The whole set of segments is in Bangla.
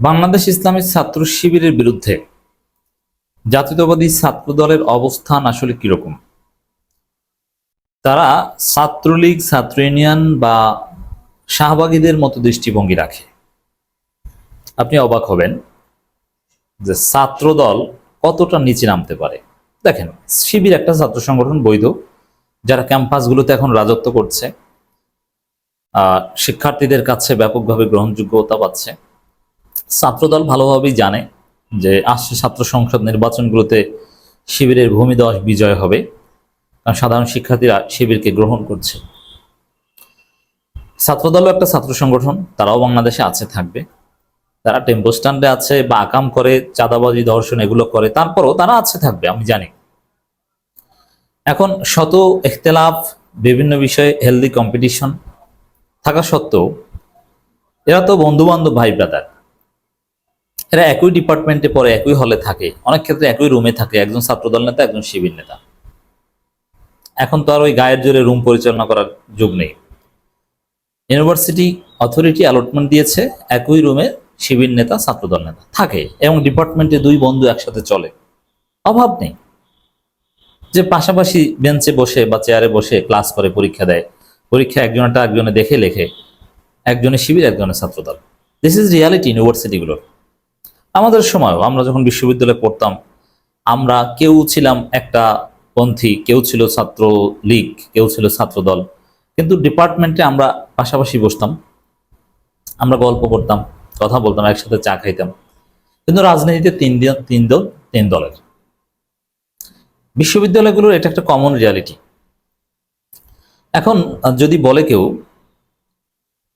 বাংলাদেশ ইসলামী ছাত্র শিবিরের বিরুদ্ধে জাতীয়তাবাদী ছাত্র দলের অবস্থান আসলে কিরকম? তারা ছাত্রলীগ, ছাত্র ইউনিয়ন বা শাহবাগীদের মতো দৃষ্টিভঙ্গি রাখে। আপনি অবাক হবেন যে ছাত্র দল কতটা নিচে নামতে পারে। দেখেন, শিবির একটা ছাত্র সংগঠন, বৈধ, যারা ক্যাম্পাসগুলোতে এখন রাজত্ব করছে, শিক্ষার্থীদের কাছে ব্যাপকভাবে গ্রহণযোগ্যতা পাচ্ছে। ছাত্রদল ভালোভাবেই জানে যে আসছে ছাত্র সংসদ নির্বাচনগুলোতে শিবিরের ভূমিধস বিজয় হবে, কারণ সাধারণ শিক্ষার্থীরা শিবিরকে গ্রহণ করছে। ছাত্রদলও একটা ছাত্র সংগঠন, তারাও বাংলাদেশে আছে, থাকবে। তারা টেম্পো স্ট্যান্ডে আছে বা আকাম করে, চাঁদাবাজি, ধর্ষণ এগুলো করে, তারপরও তারা আছে, থাকবে, আমি জানি। এখন শত ইখতিলাফ, বিভিন্ন বিষয়ে হেলদি কম্পিটিশন থাকা সত্ত্বেও এরা তো বন্ধু বান্ধব, ভাই ব্রাদার। এরা একই ডিপার্টমেন্টে পড়ে, একই হলে থাকে, অনেক ক্ষেত্রে একই রুমে থাকে, একজন ছাত্রদল নেতা, একজন শিবির নেতা। এখন তো আর ওই গায়ের জোরে রুম পরিচালনা করার যুগ নেই। ইউনিভার্সিটি অথরিটি অ্যালটমেন্ট দিয়েছে, একই রুমে শিবির নেতা, ছাত্রদল নেতা থাকে, এবং ডিপার্টমেন্টে দুই বন্ধু একসাথে চলে, অভাব নেই। যে পাশাপাশি বেঞ্চে বসে বা চেয়ারে বসে ক্লাস করে, পরীক্ষা দেয়, পরীক্ষা একজনটা একজনে দেখে লেখে, একজনে শিবির, একজনে ছাত্রদল। দিস ইজ রিয়ালিটি ইউনিভার্সিটিগুলোর। আমাদের সময়ও আমরা যখন বিশ্ববিদ্যালয়ে পড়তাম, আমরা কেউ ছিলাম একটা পন্থী, কেউ ছিল ছাত্র লীগ, কেউ ছিল ছাত্রদল, কিন্তু ডিপার্টমেন্টে আমরা পাশাপাশি বসতাম, আমরা গল্প করতাম, কথা বলতাম, একসাথে চা খাইতাম। কিন্তু রাজনীতিতে তিন দল, তিন দলের। বিশ্ববিদ্যালয়গুলোর এটা একটা কমন রিয়ালিটি। এখন যদি বলে কেউ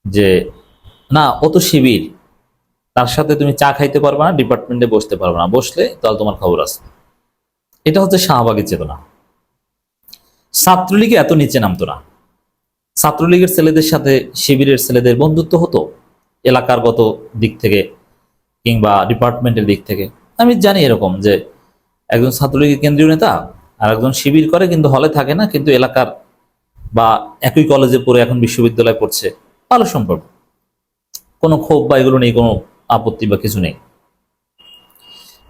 যে না, ও তো শিবির, তার সাথে তুমি চা খাইতে পারবে না, ডিপার্টমেন্টে বসতে পারবে না, বসলে তাহলে তোমার খবর আছে। এটা হচ্ছে শাহবাগী চেতনা। ছাত্রলীগে এত নিচে নামতো না। ছাত্রলীগের ছেলেদের সাথে শিবিরের ছেলেদের বন্ধুত্ব হতো এলাকারগত দিক থেকে কিংবা ডিপার্টমেন্টের দিক থেকে। আমি জানি এরকম যে একজন ছাত্রলীগের কেন্দ্রীয় নেতা আর একজন শিবির করে, কিন্তু হলে থাকে না, কিন্তু এলাকার বা একই কলেজে পড়ে এখন বিশ্ববিদ্যালয়ে পড়ছে, ভালো সম্পর্ক, কোনো ক্ষোভ বা এগুলো নেই, কোনো আপত্তি বা কিছু নেই।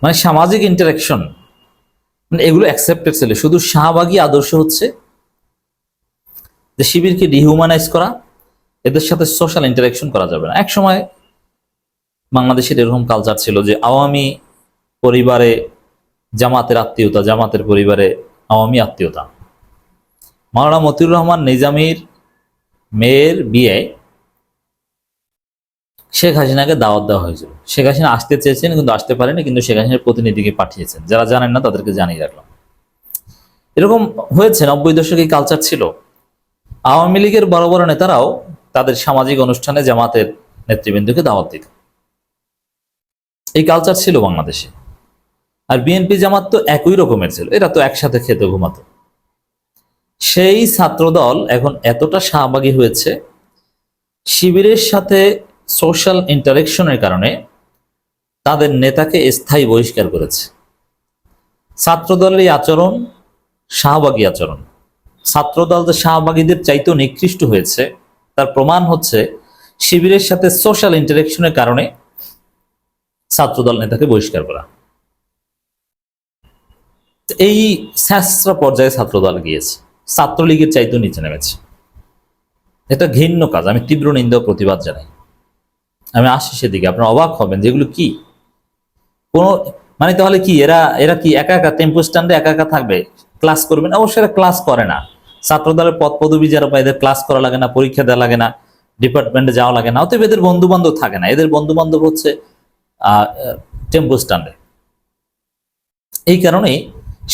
মানে সামাজিক ইন্টারাকশন, মানে এগুলো অ্যাকসেপ্টেড ছিল। শুধু শাহবাগী আদর্শ হচ্ছে যে শিবিরকে ডিহিউম্যানাইজ করা, এদের সাথে সোশ্যাল ইন্টারাকশন করা যাবে না। এক সময় বাংলাদেশের এরকম কালচার ছিল যে আওয়ামী পরিবারে জামাতের আত্মীয়তা, জামাতের পরিবারে আওয়ামী আত্মীয়তা। মাওলানা মতিউর রহমান নিজামীর মেয়ের বিয়ে শেখ হাসিনাকে দাওয়াত দেওয়া হয়েছিল। শেখ হাসিনা আসতে চেয়েছেন কিন্তু আসতে পারেনি, কিন্তু শেখ হাসিনার প্রতিনিধিকে পাঠিয়েছেন। যারা জানেন না তাদেরকে জানিয়ে রাখলাম। এরকম হয়েছে, 90 দশকে কালচার ছিল। আওয়ামী লীগের বড় বড় নেতারাও তাদের সামাজিক অনুষ্ঠানে জামাতের নেতৃবৃন্দকে দাওয়াত দিত। এই কালচার ছিল বাংলাদেশে। আর বিএনপি জামাত তো একই রকমের ছিল, এরা তো একসাথে খেতে ঘুমাতো। সেই ছাত্রদল এখন এতটা শাহবাগী হয়েছে, শিবিরের সাথে সোশ্যাল ইন্টারেকশনের কারণে তাদের নেতাকে স্থায়ী বহিষ্কার করেছে। ছাত্রদলের এই আচরণ শাহবাগী আচরণ। ছাত্রদল যে শাহবাগীদের চাইতেও নিকৃষ্ট হয়েছে তার প্রমাণ হচ্ছে শিবিরের সাথে সোশ্যাল ইন্টারেকশনের কারণে ছাত্রদল নেতাকে বহিষ্কার করা। এই শাস্ত্র পর্যায়ে ছাত্রদল গিয়েছে, ছাত্রলীগের চাইতেও নিচে নেমেছে। এটা ঘৃণ্য কাজ, আমি তীব্র নিন্দা ও প্রতিবাদ জানাই। আমি আসছি সেদিকে, আপনারা অবাক হবেন যেগুলো কি কোনো, মানে তাহলে কি এরা এরা কি একা একা টেম্পো স্ট্যান্ডে একা একা থাকবে, ক্লাস করবেন? অবশ্যই এরা ক্লাস করে না। ছাত্রদলের পদ পদবি যারা পায়, এদের ক্লাস করা লাগে না, পরীক্ষা দেওয়া লাগে না, ডিপার্টমেন্টে যাওয়া লাগে না। অতএব এদের বন্ধু বান্ধব থাকে না, এদের বন্ধু বান্ধব হচ্ছে টেম্পো স্ট্যান্ডে। এই কারণেই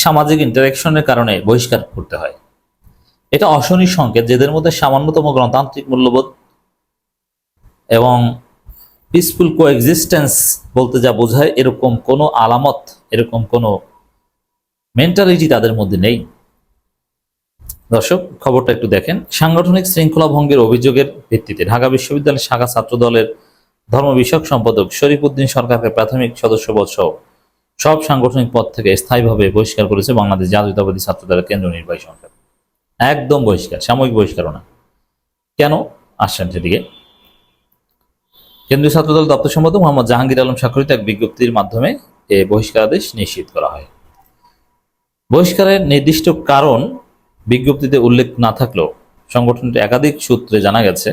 সামাজিক ইন্টারাকশনের কারণে বহিষ্কার করতে হয়। এটা অশনি সংকেত, যেদের মধ্যে সামান্যতম গণতান্ত্রিক মূল্যবোধ এবং পিসফুল কোএক্সিস্টেন্স বলতে যা বোঝায় এরকম কোনো আলামত, এরকম কোনো মেন্টালিটি তাদের মধ্যে নেই। দর্শক, খবরটা একটু দেখেন। সাংগঠনিক শৃঙ্খলা ভঙ্গের অভিযোগের ভিত্তিতে ঢাকা বিশ্ববিদ্যালয়ের শাখা ছাত্র দলের ধর্ম বিষয়ক সম্পাদক শরীফ উদ্দিন সরকারকে প্রাথমিক সদস্যপদ সহ সব সাংগঠনিক পদ থেকে স্থায়ীভাবে বহিষ্কার করেছে বাংলাদেশ জাতীয়তাবাদী ছাত্র দলের কেন্দ্রীয় নির্বাহী সংসদ। একদম বহিষ্কার, সাময়িক বহিষ্কারও না। কেন? আসছেন সেদিকে। কেন্দ্রীয় ছাত্রদল দপ্তর সম্পাদক মোহাম্মদ জাহাঙ্গীর আলম স্বাক্ষরিত এক বিজ্ঞপ্তির মাধ্যমে এ বহিষ্কারাদেশ নিশ্চিত করা হয়। বহিষ্কারের নির্দিষ্ট কারণ বিজ্ঞপ্তিতে উল্লেখ না থাকলেও সংগঠনটির একাধিক সূত্রে জানা গেছে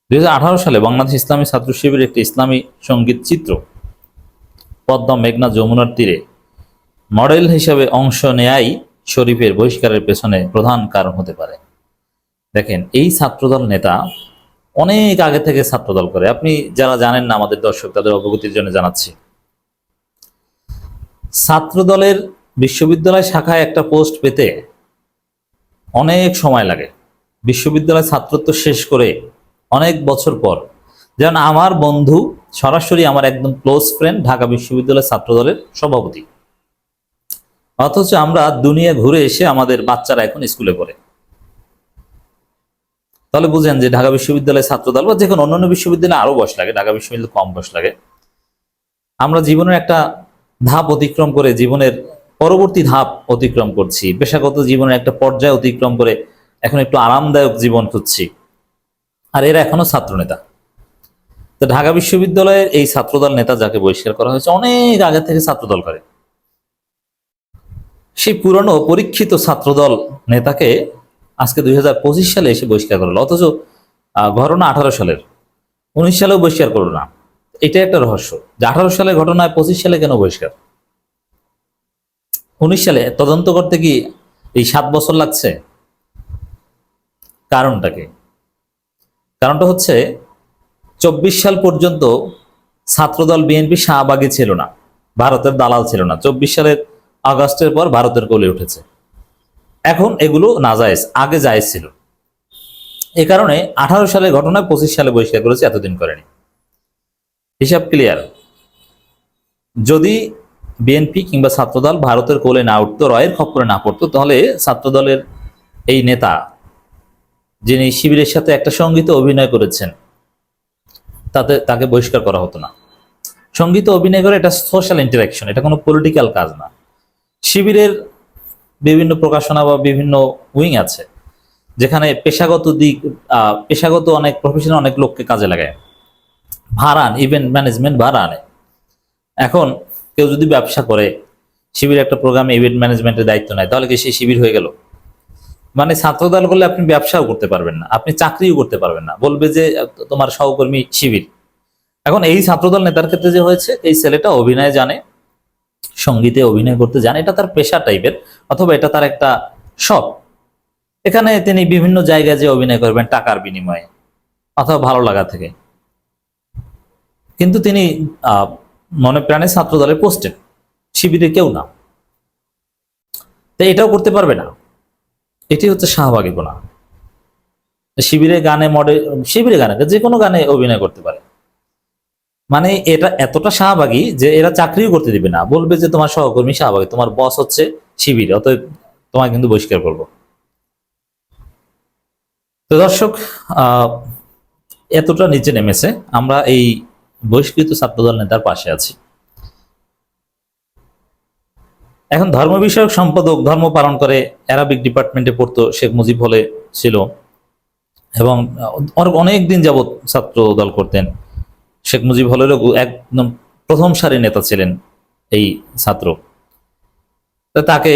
2018 সালে বাংলাদেশ ইসলামী ছাত্র শিবিরের একটি ইসলামী সঙ্গীত চিত্র পদ্মা মেঘনা যমুনার তীরে মডেল হিসেবে অংশ নেয়াই শরীফের বহিষ্কারের পেছনে প্রধান কারণ হতে পারে। দেখেন, এই ছাত্রদল নেতা অনেক আগে থেকে ছাত্রদল করে। আপনি যারা জানেন না, আমাদের দর্শক, তাদের অবগতির জন্য জানাচ্ছি। ছাত্রদলের বিশ্ববিদ্যালয় শাখায় একটা পোস্ট পেতে অনেক সময় লাগে। বিশ্ববিদ্যালয় ছাত্রত্ব শেষ করে অনেক বছর পর, যেমন আমার বন্ধু, সরাসরি আমার একদম ক্লোজ ফ্রেন্ড, ঢাকা বিশ্ববিদ্যালয় ছাত্রদলের সভাপতি, অথচ আমরা দুনিয়া ঘুরে এসে আমাদের বাচ্চারা এখন স্কুলে পড়ে। তাহলে বুঝেন যে ঢাকা বিশ্ববিদ্যালয় ছাত্রদল বা যে কোনো অন্যান্য বিশ্ববিদ্যালয়ে আরো বয়স লাগে, ঢাকা বিশ্ববিদ্যালয়ে কম বয়স লাগে। আমরা জীবনের একটা ধাপ অতিক্রম করে জীবনের পরবর্তী ধাপ অতিক্রম করছি, পেশাগত জীবনের একটা পর্যায়ে অতিক্রম করে এখন একটু আরামদায়ক জীবন খুঁজছি, আর এরা এখনো ছাত্রনেতা। তো ঢাকা বিশ্ববিদ্যালয়ের এই ছাত্রদল নেতা যাকে বহিষ্কার করা হয়েছে, অনেক আগে থেকে ছাত্রদল করে। সেই পুরনো পরীক্ষিত ছাত্রদল নেতাকে আজকে 2025 সালে এসে বহিষ্কার করলো, অথচ ঘটনা 18 সালের, 19 সালেও বহিষ্কার করলো না। এটা একটা রহস্য যে 18 সালের ঘটনায় 25 সালে কেন বহিষ্কার? 19 সালে তদন্ত করতে কি এই 7 বছর লাগছে? কারণটা কি? কারণটা হচ্ছে 24 সাল পর্যন্ত ছাত্রদল বিএনপি শাহবাগী ছিল না, ভারতের দালাল ছিল না। 24 সালের আগস্টের পর ভারতের কোলে উঠেছে। এখন এগুলো নাজায়েজ, আগে জায়েজ ছিল। এ কারণে 18 সালের ঘটনায় 25 সালে বহিষ্কার করেছে, এতদিন করেনি। হিসাব ক্লিয়ার। যদি বিএনপি কিংবা ছাত্রদল ভারতের কোলে না উঠতো, রয়ের খপ্পরে না পড়তো, তাহলে ছাত্রদলের এই নেতা, যিনি শিবিরের সাথে একটা সঙ্গীতে অভিনয় করেছেন, তাকে বহিষ্কার করা হতো না। সঙ্গীতে অভিনয় করে এটা সোশ্যাল ইন্টারাকশন, এটা কোনো পলিটিক্যাল কাজ না। শিবিরের বিভিন্ন প্রকাশনা বা বিভিন্ন উইং আছে যেখানে পেশাগত অনেক প্রফেশনাল অনেক লোককে কাজে লাগায়, ভাড়া আনে, ইভেন্ট ম্যানেজমেন্ট ভাড়া আনে। এখন কেউ যদি ব্যবসা করে, শিবির একটা প্রোগ্রামে ইভেন্ট ম্যানেজমেন্টের দায়িত্ব নেয়, তাহলে কি সে শিবির হয়ে গেল? মানে ছাত্রদল করলে আপনি ব্যবসাও করতে পারবেন না, আপনি চাকরিও করতে পারবেন না, বলবে যে তোমার সহকর্মী শিবির। এখন এই ছাত্রদল নেতার ক্ষেত্রে যে হয়েছে, এই ছেলেটা অভিনয় জানে, সঙ্গীতে অভিনয় করতে জানে, এটা তার পেশা টাইপের, অথবা এটা তার একটা শখ। এখানে তিনি বিভিন্ন জায়গায় যে অভিনয় করবেন টাকার বিনিময়ে অথবা ভালো লাগা থেকে, কিন্তু তিনি মনে প্রাণে ছাত্রদলে পোস্টেড, শিবিরে কেউ না। তো এটাও করতে পারবে না, এটি হচ্ছে শাহবাগীপনা। শিবিরে গানে শিবিরে গানে যে কোনো গানে অভিনয় করতে পারে, মানে এটা এতটা শাহবাগী যে এরা চাকরিও করতে দিবে না, বলবে যে তোমার সহকর্মী শাহবাগী, তোমার বস হচ্ছে শিবির, অতএব তোমাকে কিন্তু বহিষ্কার করবো। তো দর্শক, এতটা নিচে নেমেছে, আমরা এই বহিষ্কৃত ছাত্রদল নেতার পাশে আছি। এখন ধর্ম বিষয়ক সম্পাদক, ধর্ম পালন করে, অ্যারাবিক ডিপার্টমেন্টে পড়তো, শেখ মুজিব হলে ছিল এবং অনেক দিন যাবৎ ছাত্র দল করতেন। শেখ মুজিব হলেরও একদম প্রথম সারির নেতা ছিলেন এই ছাত্র, তাকে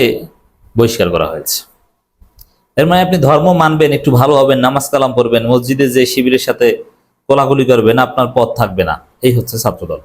বহিষ্কার করা হয়েছে। এর মানে আপনি ধর্ম মানবেন, একটু ভালো হবেন, নামাজ কালাম পড়বেন, মসজিদে যে শিবিরের সাথে কোলাকুলি করবেন, আপনার পথ থাকবে না। এই হচ্ছে ছাত্রদল।